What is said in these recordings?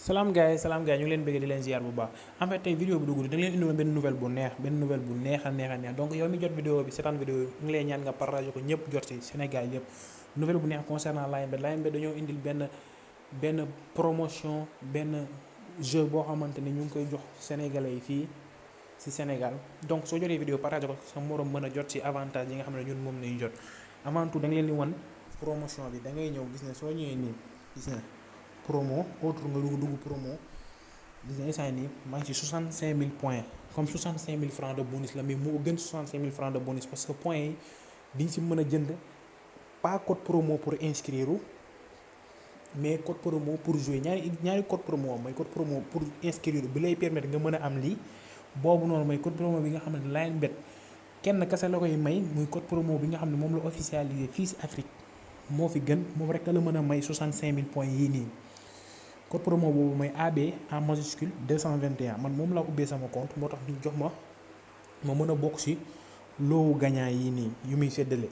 salaam gars yi ñu ngi leen bëgg di leen ziar bu baax en fait tey vidéo bi dugg da nga leen indiwoon benn nouvelle bu neex a neex donc yow mi jot vidéo bi seetaan vidéo bi ñu ngi lay ñaan nga partager ko ñëpp jot ci Sénégal yëpp nouvelle bu neex concernant Lion Bet dañoo indil benn promotion benn jeu boo xamante ni ñu ngi koy jox sénégalais yi fii ci Sénégal donc soo jotee vidéo partager ko sa morom mën a jot ci avantage yi nga xam ne ñun moom lañu jot avant tout da nga leen di wan promotion bi da ngay ñëw gis ne soo ñëwee nii gis na promo autre nga dugg promo gis nga instant nii maa ngi ci 65000 points comme 65000 francs de bonus la mais moo gën 65000 francs de bonus parce que points yi diñ ci mën a jënd pas code promo pour inscrire mais code promo pour jouer ñaari code promo mooy code promo pour inscrire bi lay permettre nga mën a am lii boobu noonu mooy code promo bi nga xam ne Lion Bet kenn kese la koy may muy code promo bi nga xam ne moom la officialisé fii ci Afrique moo fi gën moom rek la mën a may 65000 points yii nii. code promo boobu mooy AB en majuscule 221 man moom laa ubbee sama compte moo tax ñu jox ma mën a bokk ci loowu gagnant yii nii yu muy séddale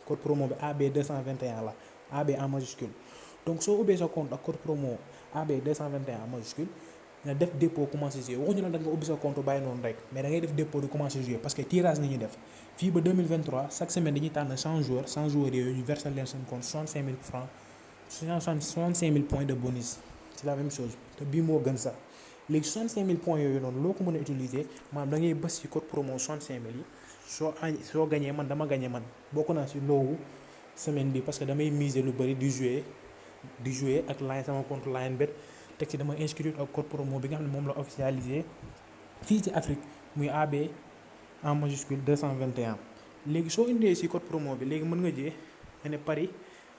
code promo bi AB 221 la AB en majuscule donc soo ubbee sa compte ak code promo AB 221 en majuscule nga def dépôt commencé jouer waxuñu la da nga ubbi sa compte bàyyi noonu rek mais da ngay def dépôt di commencé jouer parce que tirage ni ñuy def fii ba 2023 chaque semaine dañuy tànn 100 joueurs yooyu ñu versé leen seen compte 65000 francs 65000 points de bonus. c'est la même chose te bii moo gën sax léegi 65000 points yooyu noonu loo ko mën a utiliser maanaam da ngay bës ci code promo 65000 yi soo gañee man dama gañee man bokk naa ci loowu semaine bi parce que damay miser lu bëri di jouer ak sama compte Lion Bet teg ci dama inscrire ak code promo bi nga xam ne moom la officialisé fii ci Afrique muy AB en majuscule 221 léegi soo indee ci code promo bi léegi mën nga jee nga ne Paris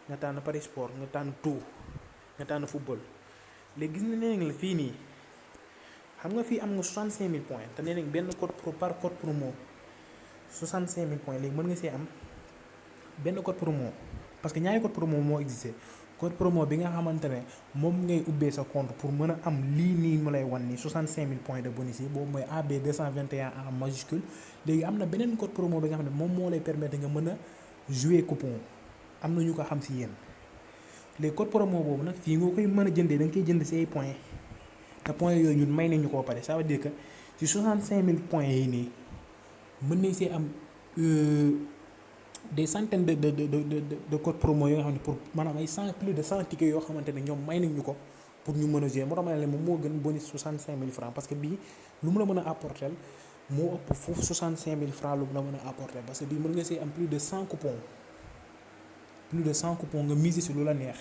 nga tànn Paris sport nga tànn tout nga tànn football. léegi gis nga nee nañ la fii nii xam nga fii am nga 65000 points te nee nañ benn par code promo 65000 points léegi mën nga see am benn code promo parce que ñaari code promo moo existé code promo bi nga xamante ne moom ngay ubbee sa compte pour mën a am lii nii mu lay wan nii 65000 points de bonus yi boobu mooy AB 221 en majuscule léegi am na beneen code promo bi nga xam ne moom moo lay permettre nga mën a jouer coupon am na ñu ko xam si yéen. léegi code promo boobu nag fii nga koy mën a jëndee da nga koy jënd ci ay points te points yooyu ñun may nañu koo pare ça veut dire que ci 65000 points yi nii mën nañ see am des centaines de code promo yoo nga xam ne pour maanaam ay plus de 100 tickets yoo xamante ne ñoom may nañu ko pour ñu mën a jouer moo tax ma ne la moom moo gën bonus 65000 francs parce que bii lu mu la mën a apporter moo ëpp foofu 65000 francs lu mu la mën a apporter parce que bii mën nga see am plus de 100 coupons. nga miser ci lu la neex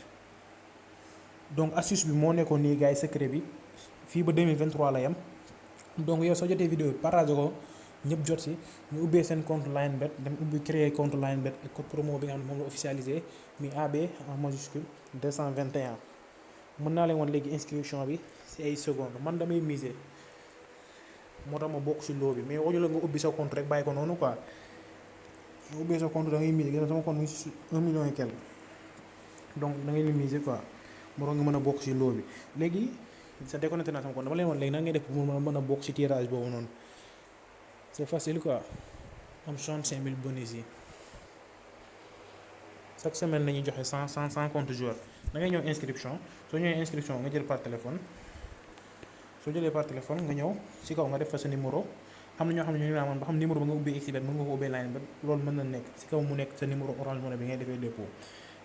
donc astuce bi moo nekkoon nii gars yi secret bi fii ba 2023 la yam donc yow soo jotee vidéo bi partage ko ñëpp jot ci ñu ubbee seen compte Lion Bet dem ubbi créer compte Lion Bet ak code promo bi nga xam ne moom la officialisé mi AB en majuscule 221 mën naa leen wan léegi inscription bi ci ay secondes man damay miser moo tax ma bokk ci loo bi mais waxuñu la nga ubbi sa compte rek bàyyi ko noonu quoi. nga ubbee sa compte da ngay miser gën sama compte mu ngi ci 1 million et quelque donc da ngay miser quoi moo tax nga mën a bokk ci loo bi léegi sa déconnecté naa sama compte dama leen woon léegi nan ngay def pour mën a bokk ci tirage boobu noonu c'est facile quoi am 65000 bonus yi chaque semaine nañuy joxe 100 compte joueur da ngay ñëw inscription soo ñëwee inscription nga jël par téléphone soo jëlee par téléphone nga ñëw ci kaw nga def fa sa numéro. am na ñoo xam ne ñu ngi naan man ba xam numéro ba nga ubbee Xbet mën nga ko ubbee Lion Bet loolu mën na nekk ci kaw mu nekk sa numéro Orange Money bi ngay defee dépôt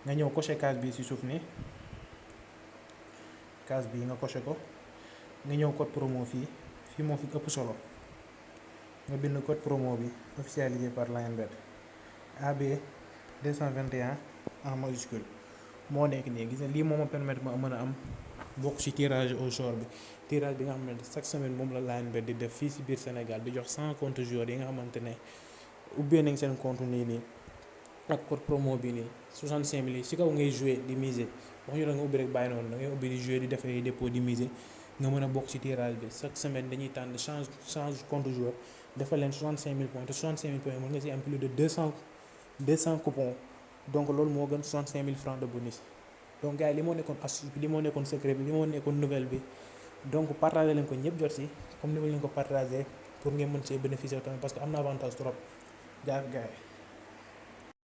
nga ñëw coché case bi ci suuf ni case bi nga coché ko nga ñëw code promo fii moo fi ëpp solo nga bind code promo bi officialisé par Lion Bet AB 221 en majuscule moo nekk nii gis nga lii moo ma permettre ma mën a am bokk ci tirage au sort bi tirage bi nga xam ne chaque semaine moom la Lion Bet di def fii ci biir Sénégal di jox 100 compte joueurs yi nga xamante ne ubbee nañ seen compte nii ak code promo bi nii 65000 yi ci kaw ngay jouer di miser waxuñu la nga ubbi rek bàyyi noonu da ngay ubbi di jouer di def ay dépôt di miser nga mën a bokk ci tirage bi chaque semaine dañuy tànn change compte joueur defal leen 65000 points te 65000 points mën nga ci am plus de 200 coupons donc loolu moo gën 65000 francs de bonus. donc gars yi li moo nekkoon astuce bi li moo nekkoon secret bi li moo nekkoon nouvelle bi donc partagé leen ko ñëpp jot ci comme ni ma leen ko partagé pour ngeen mën see bénéficier tamit parce que am na avantage trop gars yi